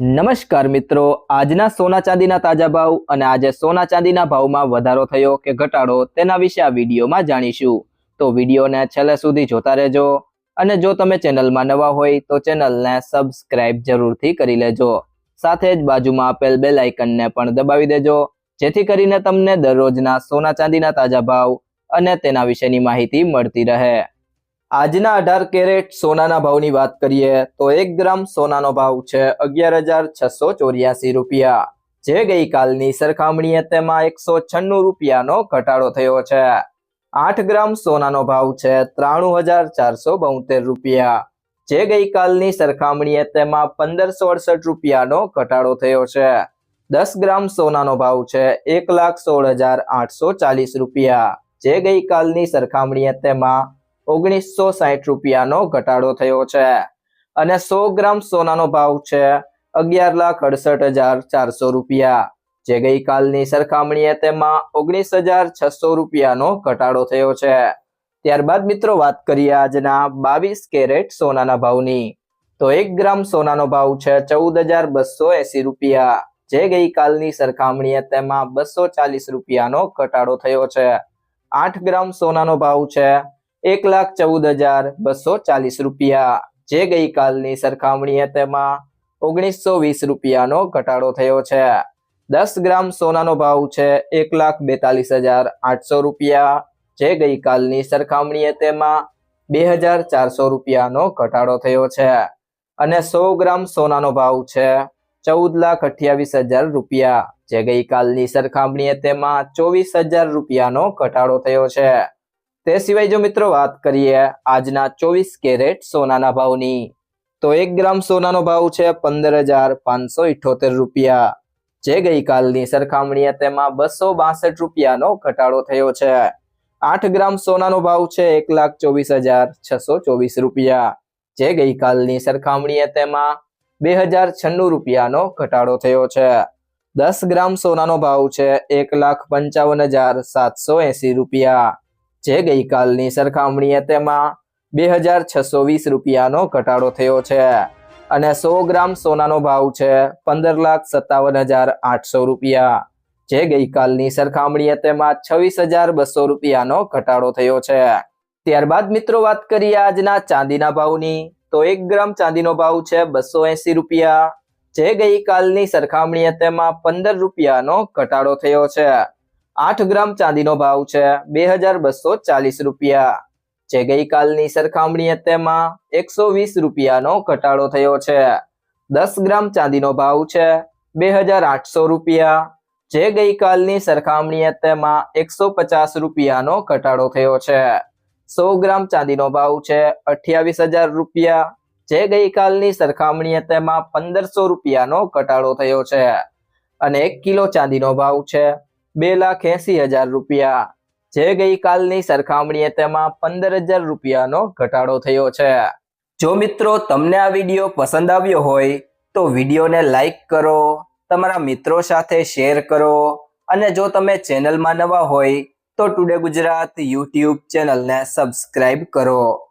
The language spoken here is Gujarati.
નમસ્કાર મિત્રો, આજના સોના ચાંદીના તાજા ભાવ અને આજે સોના ચાંદીના ભાવમાં વધારો થયો કે ઘટાડો તેના વિશે આ વિડીયોમાં જાણીશું। તો વિડીયોને છેલ્લે સુધી જોતા રહેજો અને જો તમે ચેનલમાં નવા હોય તો ચેનલને સબસ્ક્રાઇબ જરૂરથી કરી લેજો। સાથે જ બાજુમાં આપેલ બેલ આઇકનને પણ દબાવી દેજો જેથી કરીને તમને દરરોજના સોના ચાંદીના તાજા ભાવ અને તેના વિશેની માહિતી મળતી રહે। આજના 18 કેરેટ સોનાના ભાવની વાત કરીએ તો 1 ગ્રામ સોનાનો ભાવ છે 11,684 રૂપિયા, જે ગઈકાલની સરખામણીએ તેમાં 196 રૂપિયાનો ઘટાડો થયો છે। 8 ગ્રામ સોનાનો ભાવ છે 93,472 રૂપિયા, જે ગઈકાલની સરખામણીએ તેમાં 1568 રૂપિયાનો ઘટાડો થયો છે। 10 ગ્રામ સોનાનો ભાવ છે 1,16,840 રૂપિયા, જે ગઈકાલની સરખામણીએ તેમાં 1960 રૂપિયાનો ઘટાડો થયો છે અને 100 ગ્રામ સોનાનો ભાવ છે 11,68,400 રૂપિયા, જે ગઈકાલની સરખામણીએ તેમાં 19,600 રૂપિયાનો ઘટાડો થયો છે। ત્યારબાદ મિત્રો વાત કરીએ આજના 22 કેરેટ સોનાના ભાવની, તો 1 ગ્રામ સોનાનો ભાવ છે 14,280 રૂપિયા, જે ગઈકાલની સરખામણીએ તેમાં 240 રૂપિયાનો ઘટાડો થયો છે। 8 ગ્રામ સોનાનો ભાવ છે 1,14,240 રૂપિયા, જે ગઈકાલની સરખામણીએ તેમાં 1920 રૂપિયાનો ઘટાડો થયો છે। 10 ગ્રામ સોનાનો ભાવ છે 1,42,800 રૂપિયા, જે ગઈકાલની સરખામણીએ તેમાં 2,400 રૂપિયાનો ઘટાડો થયો છે અને 100 ગ્રામ સોનાનો ભાવ છે 14,28,000 રૂપિયા, જે ગઈકાલની સરખામણીએ તેમાં 24,000 રૂપિયાનો ઘટાડો થયો છે। તે સિવાય જો મિત્રો વાત કરીએ આજના 24 કેરેટ સોનાના ભાવની, તો 1 ગ્રામ સોનાનો ભાવ છે 15,578 રૂપિયા, જે ગઈકાલની સરખામણીએ તેમાં 262 રૂપિયાનો ઘટાડો થયો છે। 8 ગ્રામ સોનાનો ભાવ છે 1,24,624 રૂપિયા, જે ગઈકાલની સરખામણીએ તેમાં 2,096 રૂપિયાનો ઘટાડો થયો છે। 10 ગ્રામ સોનાનો ભાવ છે 1,55,780 રૂપિયા, જે ગઈકાલની સરખામણીએ તેમાં 2,620 રૂપિયાનો ઘટાડો થયો છે અને 100 ગ્રામ સોનાનો ભાવ છે 15,57,800 રૂપિયા, જે ગઈકાલની સરખામણીએ તેમાં 26,200 રૂપિયાનો ઘટાડો થયો છે। ત્યારબાદ મિત્રો વાત કરીએ આજના ચાંદીના ભાવની, તો 1 ગ્રામ ચાંદીનો ભાવ છે 280 રૂપિયા, જે ગઈકાલની સરખામણીએ તેમાં 15 રૂપિયાનો ઘટાડો થયો છે। 8 ગ્રામ ચાંદીનો ભાવ છે 2,240 રૂપિયા, જે ગઈકાલની સરખામણીએ તેમાં 120 રૂપિયાનો ઘટાડો થયો છે। 10 ગ્રામ ચાંદીનો ભાવ છે 2,800 રૂપિયા, જે ગઈકાલની સરખામણીએ તેમાં 150 રૂપિયાનો ઘટાડો થયો છે। 100 ગ્રામ ચાંદીનો ભાવ છે 28,000 રૂપિયા, જે ગઈકાલની સરખામણીએ તેમાં 1,500 રૂપિયાનો ઘટાડો થયો છે અને 1 કિલો ચાંદીનો ભાવ છે 2,80,000 રૂપિયા, જે ગઈકાલની સરખામણીએ તેમાં 15,000 રૂપિયાનો ઘટાડો થયો છે। જો મિત્રો તમને આ વિડીયો પસંદ આવ્યો હોય તો વિડીયોને લાઈક કરો, તમારા મિત્રો સાથે શેર કરો અને જો તમે ચેનલમાં નવા હોય તો ટુડે ગુજરાત યુટ્યુબ ચેનલને સબસ્ક્રાઇબ કરો।